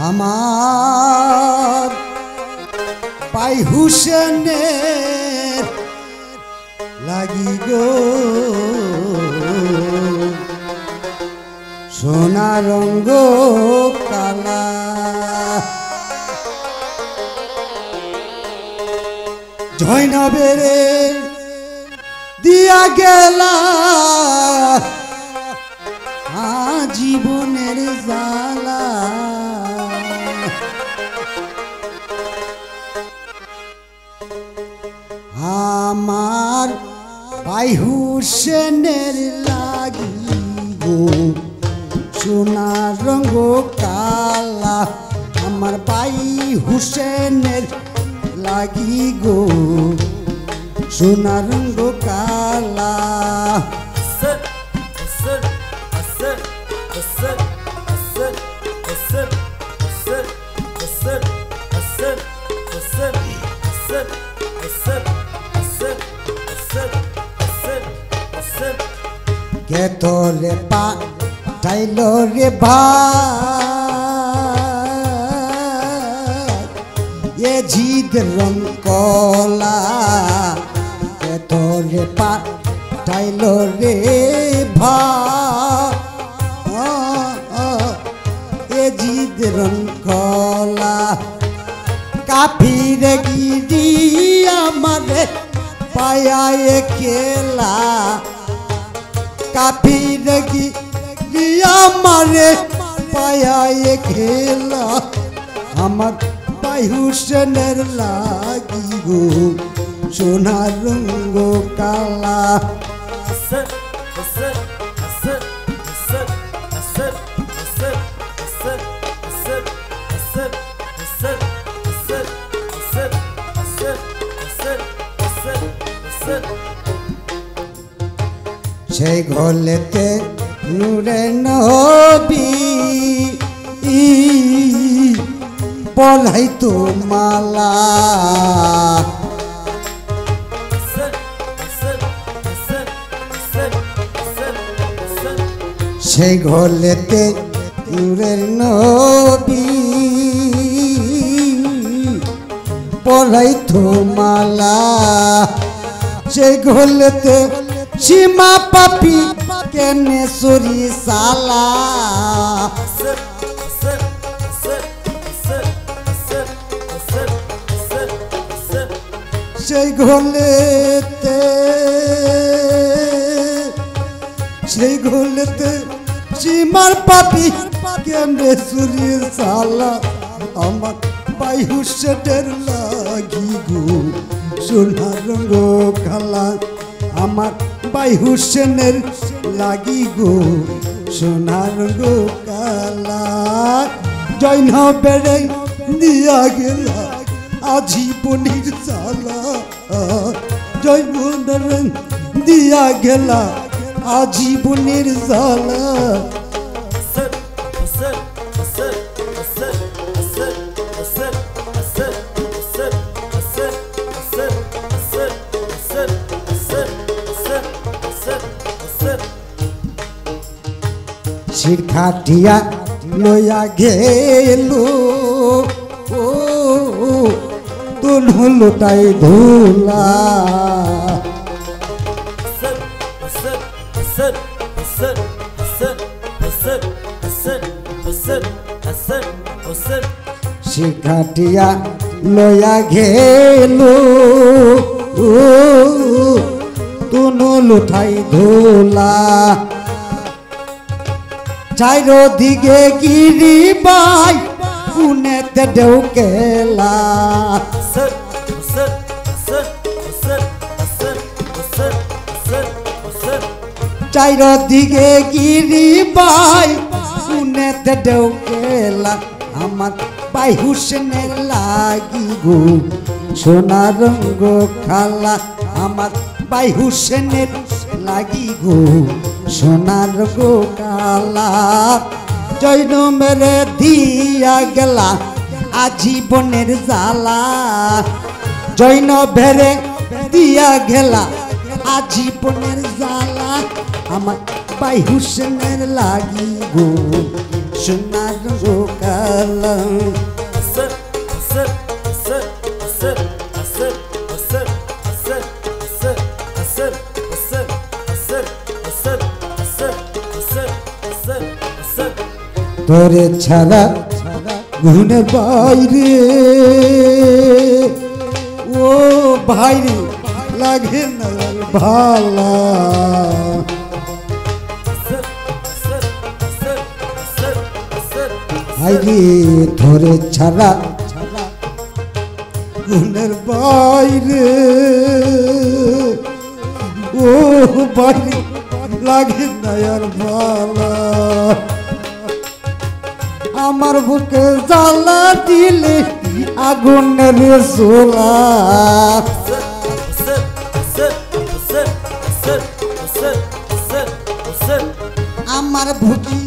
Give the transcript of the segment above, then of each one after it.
আমার পাই হুসেনের লাগি গো সোনা রঙ্গ কালা জয়নবেরে দিয়া গেলা জীবনের জ্বালা আমার ভাই হুসেনের লাগি গো সোনা রঙ্গ কালা আমার ভাই হুসেনের লাগি গো সোনা রঙ্গ কালা কে তোরে পাঠাইল রে ভাই এ জিদ রং কলা কে তোরে পাঠাইল রে ভাই এ জিদ রং কলা কাফির গিরি আমারে পায়া কেলা কাফির গিরি আমারে পায়া খেলা আমার ভাই হুসেনের লাগি গো সোনা রঙ্গ কালা সেই ঘলেতে নূরে নবী পলাই তো মালা সেই ঘলেতে নূরে নবী পলাই তো মালা সেই ঘলেতে সীমা পাপি কেনে সরি সালা সেই ঘোলেতে সীমার পাপি কেনে সরি সালা আমার ভাই হুসেনের লাগি গো সোনা রঙ্গ কালা আমার ভাই হুসেনের লাগি গো সোনা রঙ্গ কালা জয়নবেরে দিয়া গেলা আজীবনের জ্বালা জয়নবেরে দিয়া গেলা আজীবনের জ্বালা শিরখাটিয়া লইয়া গেল তুল লুটাই ধুলা শিরখাটিয়া লইয়া গেল তুল লুটাই ধুলা চাইরো দিকে গিরি বাই পুনেতে ঢেউকেলা চাইরো দিকে গিরি বাই পুনেতে ঢেউকেলা আমার ভাই হুসেনের লাগি গো সোনা রঙ্গ খালা আমার ভাই হুসেনের লাগি গো সোনা রঙ্গ কালা জয়নবেরে দিয়া গেলা আজীবনের জ্বালা জয়নবেরে দিয়া গেলা আজীবনের জ্বালা আমার ভাই হুসেনের লাগি গো সোনার গো কালা তোরে ছাড়া ঘুনের বাইরে ও ভাইরে লাগে না ভালা ভাইরে তোরে ছাড়া ঘুনের বাইরে ও ভাইরে লাগে না আর ভালা আমার বুকে জ্বালা দিলে আগুনের সোলা আমার বুকে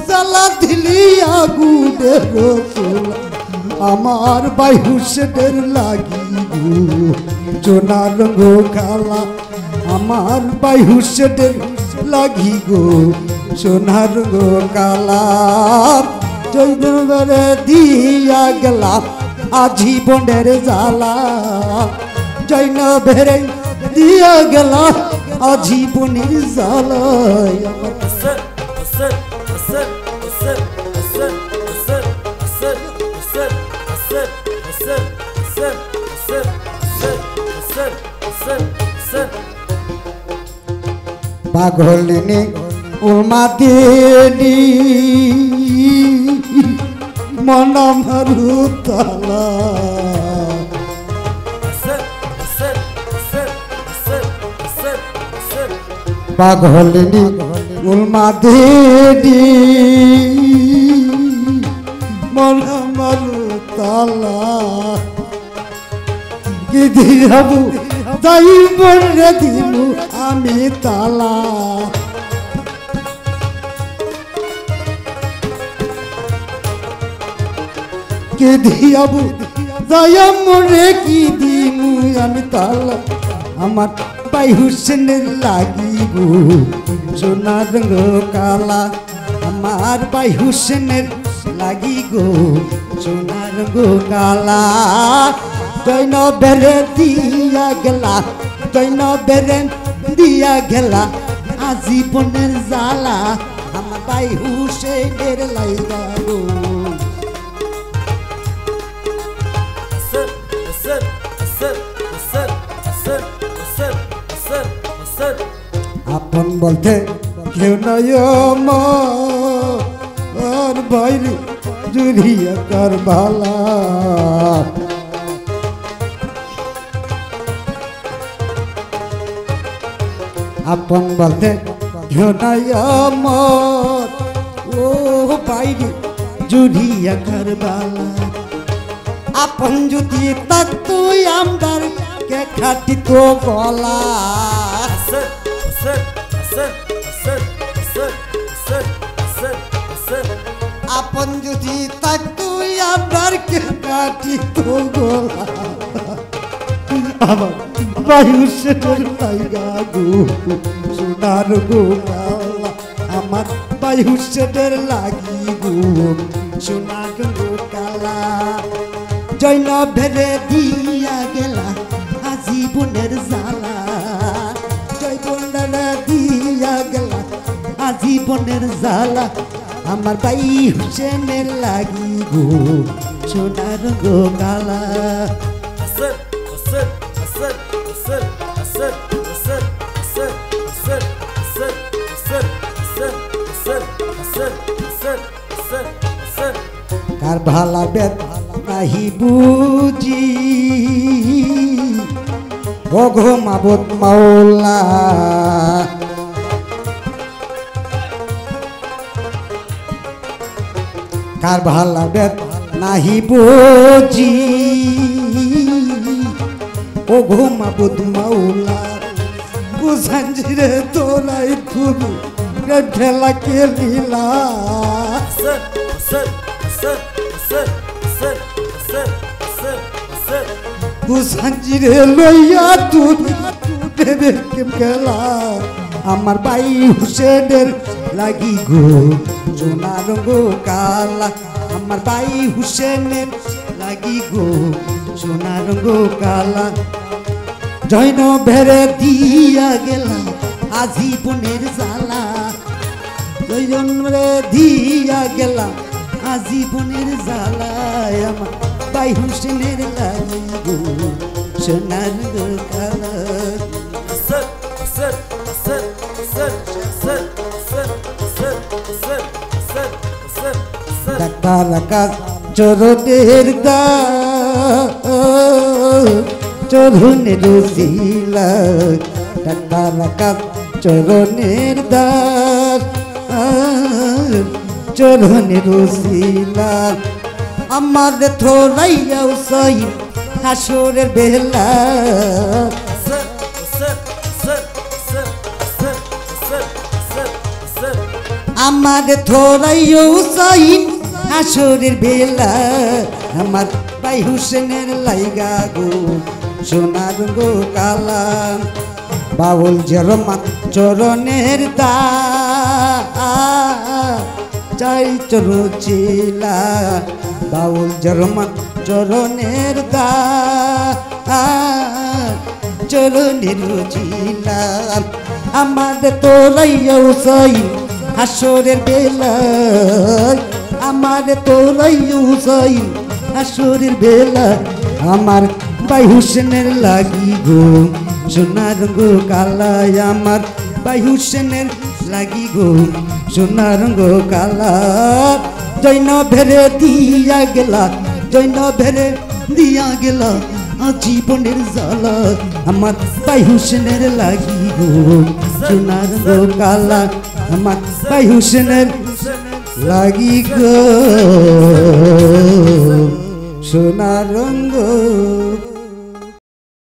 জ্বালা দিলি আগুনের সোলা আমার বায়ুষের লাগি সোনার গো কালা আমার বায়ুষের লাগি গো সোনার গো কালা জৈনবেরে দিয়া গেলা আজীবনের জ্বালা জৈনবেরে দিয়া গেলা আজীবনের জ্বালা পাগলিনী উমাদিনী মন মারুতালা পাগলিনী উমাদিনী মন মারুতালা কি দিয়াবু তাই বলে দিমু আমি তালা কে দিয়াবু দয়া মরে কি দিমু আমি তালা আমার ভাই হুসেনের লাগিব সোনার গো কালা আমার ভাই হুসেনের লাগি গো সোনার গো কালা জৈন বেরে দিয়া গেলা জৈন বেরে দিয়া গেলা আজীবনের জ্বালা আমার ভাই হুসেনের লাইগা গো আপন বলতে কেউ নাই আমার বাইরে জুড়িয়া কার ভালা আপন বলতে কেউ নাই আমার ও বাইরে জুড়িয়া কার ভালা আপন যদি থাকতো আমার কে খাটি তো গলা আপন যদি থাকতো আমার কে কাটি তো গলা আমার বায়ুষের লাইগা গো সোনার গো কালা আমার বায়ুষের লাগি গো সোনার গো কালা জৈন ভেরে দিয়া গেলা আজীবনের জ্বালা জৈবনের দিয়া গেলা আজীবনের জ্বালা আমার ভাই হুসেনের লাগি গো সোনার গো কালা কার ভালা বেদ নাহি বুঝি ও গো মাবুদ মাওলা কার ভালা বেদ নাহি বুঝি ও গো মাবুদ মাওলা বুঝাঞ্জিরে তোলাই তুমি ঠেলা কে লীলা বুঝাঞ্জিরে লইয়া তুমি দেবে কেম গেলা আমার ভাই হুসেনের লাগি গো সোনা রঙ কালা আমার ভাই হুসেনের লাগি গো সোনা রঙ কালা জৈন ভেরে দিয়া গেলা আজীবনের জ্বালা জৈন ভেরে দিয়া গেলা আজীবনের জ্বালায় আমার ভাই হুসেনের লাগি গো সোনা রঙ কালা ডাক্তার আকাশ চরণের চরণের শিলা ডাক্তার আকাশ চরণের চরণের শিলা আমার থোড়াইয়াও সই হাসরের বেলা আমার থোড়াইও সাইন হাসরের বেলা আমার ভাই হুসেনের লাইগা গো সোনার গো কালা বাউল জরমা চরণের দা চাই চরচিলা বাউল জরমা চরণের দা চরণের চিলা আমার তোরাইও সাইন হাসরের বেলায় আমার তোরাই হুসাইন হাসরের বেলা আমার ভাই হুসেনের লাগি গো সোনার গো কালায় আমার ভাই হুসেনের লাগি গো সোনার গো কালা জৈন ভেরে দিয়া গেলা জৈন ভেরে দিয়া গেলা জীবনের জ্বালা আমার ভাই হুসেনের লাগি গো সোনার গো কালা আমার ভাই হুসেনের লাগি গো সোনার রঙ